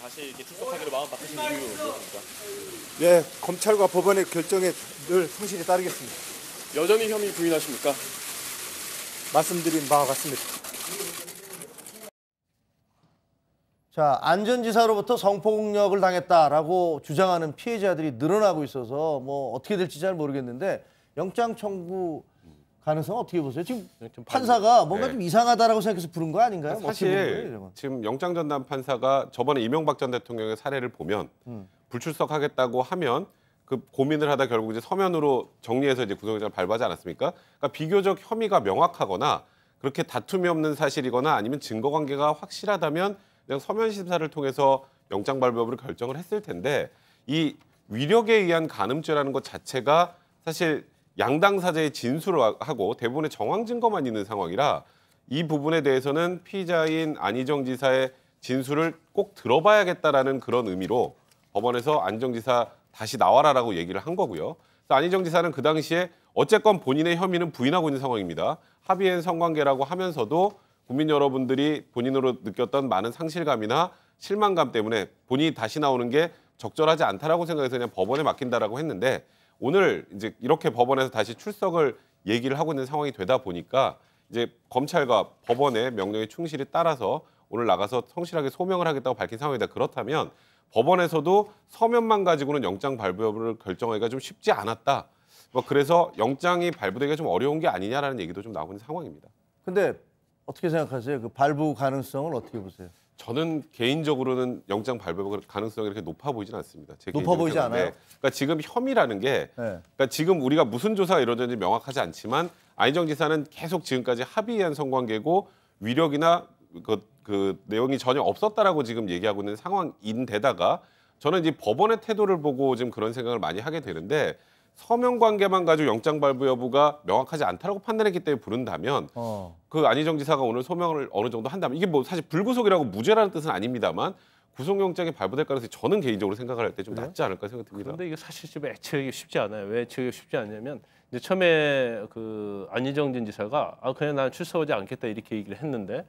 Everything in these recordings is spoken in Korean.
다시 이렇게 출석하기로 마음 바꾸신 이유 무엇입니까? 예, 검찰과 법원의 결정에 늘 성실히 따르겠습니다. 여전히 혐의 부인하십니까? 말씀드린 바와 같습니다. 자, 안전지사로부터 성폭력을 당했다라고 주장하는 피해자들이 늘어나고 있어서 뭐 어떻게 될지 잘 모르겠는데 영장 청구 가능성 어떻게 보세요? 지금 판사가 뭔가 좀 이상하다라고 생각해서 부른 거 아닌가요? 사실 지금 영장 전담 판사가 저번에 이명박 전 대통령의 사례를 보면 불출석하겠다고 하면 그 고민을 하다 결국 이제 서면으로 정리해서 이제 구속영장을 발부하지 않았습니까? 그러니까 비교적 혐의가 명확하거나 그렇게 다툼이 없는 사실이거나 아니면 증거 관계가 확실하다면 그냥 서면 심사를 통해서 영장 발부 여부를 결정을 했을 텐데 이 위력에 의한 간음죄라는 것 자체가 사실 양당 사자의 진술을 하고 대부분의 정황 증거만 있는 상황이라 이 부분에 대해서는 피의자인 안희정 지사의 진술을 꼭 들어봐야겠다라는 그런 의미로 법원에서 안희정 지사 다시 나와라라고 얘기를 한 거고요. 그래서 안희정 지사는 그 당시에 어쨌건 본인의 혐의는 부인하고 있는 상황입니다. 합의한 성관계라고 하면서도 국민 여러분들이 본인으로 느꼈던 많은 상실감이나 실망감 때문에 본인이 다시 나오는 게 적절하지 않다라고 생각해서 그냥 법원에 맡긴다라고 했는데 오늘 이제 이렇게 법원에서 다시 출석을 얘기를 하고 있는 상황이 되다 보니까 이제 검찰과 법원의 명령에 충실히 따라서 오늘 나가서 성실하게 소명을 하겠다고 밝힌 상황이다. 그렇다면 법원에서도 서면만 가지고는 영장 발부 여부를 결정하기가 좀 쉽지 않았다. 뭐 그래서 영장이 발부되기가 좀 어려운 게 아니냐라는 얘기도 좀 나오는 상황입니다. 근데 어떻게 생각하세요? 그 발부 가능성을 어떻게 보세요? 저는 개인적으로는 영장 발부 가능성이 이렇게 높아 보이진 않습니다. 높아 보이지 않아요? 그러니까 지금 혐의라는 게 그러니까 지금 우리가 무슨 조사가 이루어졌는지 명확하지 않지만 안희정 지사는 계속 지금까지 합의한 성관계고 위력이나 그 내용이 전혀 없었다라고 지금 얘기하고 있는 상황인데다가 저는 이제 법원의 태도를 보고 지금 그런 생각을 많이 하게 되는데 서면 관계만 가지고 영장 발부 여부가 명확하지 않다라고 판단했기 때문에 부른다면 그 안희정 지사가 오늘 소명을 어느 정도 한다면 이게 뭐 사실 불구속이라고 무죄라는 뜻은 아닙니다만 구속영장이 발부될 가능성이 저는 개인적으로 생각을 할 때 좀 낮지 않을까 생각이 듭니다. 그런데 이게 사실 좀 애처하기 쉽지 않아요. 왜 애처하기 쉽지 않냐면 이제 처음에 그 안희정 전 지사가 그냥 난 출석하지 않겠다 이렇게 얘기를 했는데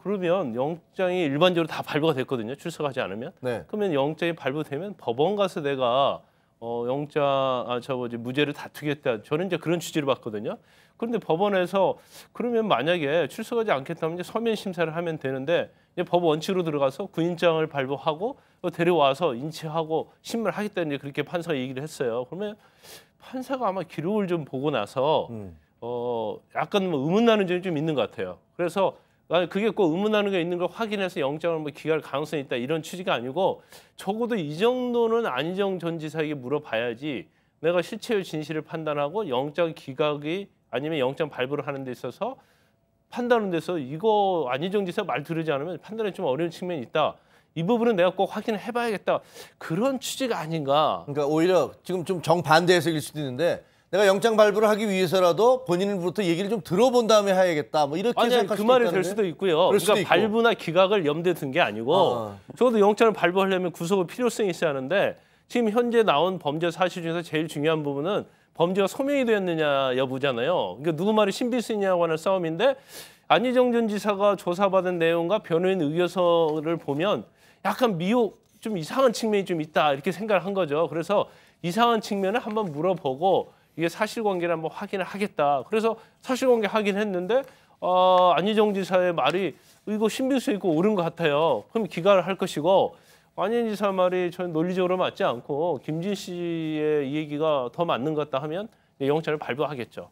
그러면 영장이 일반적으로 다 발부가 됐거든요. 출석하지 않으면. 그러면 영장이 발부되면 법원 가서 내가 무죄를 다투겠다. 저는 이제 그런 취지로 봤거든요. 그런데 법원에서 그러면 만약에 출석하지 않겠다면 이제 서면 심사를 하면 되는데 이제 법 원칙으로 들어가서 구인장을 발부하고 데려와서 인치하고 신문하겠다 이제 그렇게 판사가 얘기를 했어요. 그러면 판사가 아마 기록을 좀 보고 나서 약간 뭐 의문나는 점이 좀 있는 것 같아요. 그래서 그게 꼭 의문나는 게 있는 걸 확인해서 영장을 뭐 기각할 가능성이 있다 이런 취지가 아니고 적어도 이 정도는 안희정 전 지사에게 물어봐야지 내가 실체의 진실을 판단하고 영장 기각이 아니면 영장 발부를 하는 데 있어서 판단하는 데서 이거 안희정 지사 말 들으지 않으면 판단에 좀 어려운 측면이 있다. 이 부분은 내가 꼭 확인을 해봐야겠다. 그런 취지가 아닌가. 그러니까 오히려 지금 좀 정반대 해석일 수도 있는데 내가 영장 발부를 하기 위해서라도 본인으로부터 얘기를 좀 들어본 다음에 해야겠다. 뭐 이렇게 생각할 그 수도 말이 있다는데? 될 수도 있고요. 수도 그러니까 있고. 발부나 기각을 염두에 둔 게 아니고 적어도 영장을 발부하려면 구속의 필요성이 있어야 하는데 지금 현재 나온 범죄 사실 중에서 제일 중요한 부분은 범죄가 소명이 되었느냐 여부잖아요. 그러니까 누구 말이 신빙성이냐고 하는 싸움인데 안희정 전 지사가 조사받은 내용과 변호인 의견서를 보면 약간 미혹, 좀 이상한 측면이 좀 있다 이렇게 생각을 한 거죠. 그래서 이상한 측면을 한번 물어보고 이게 사실관계를 한번 확인을 하겠다. 그래서 사실관계 확인했는데 안희정 지사의 말이 이거 신빙성 있고 옳은 것 같아요. 그럼 기각을 할 것이고 안희정 지사 말이 저는 논리적으로 맞지 않고 김진 씨의 이 얘기가 더 맞는 것 같다 하면 영장을 발부하겠죠.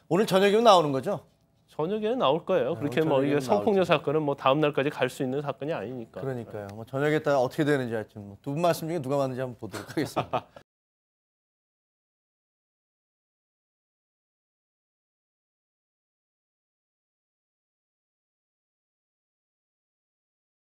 오늘 저녁이면 나오는 거죠? 저녁에는 나올 거예요. 그렇게 뭐 이게 성폭력 사건은 뭐 다음 날까지 갈 수 있는 사건이 아니니까. 그러니까요. 뭐 저녁에 따라 어떻게 되는지 하여튼 두 분 말씀 중에 누가 맞는지 한번 보도록 하겠습니다.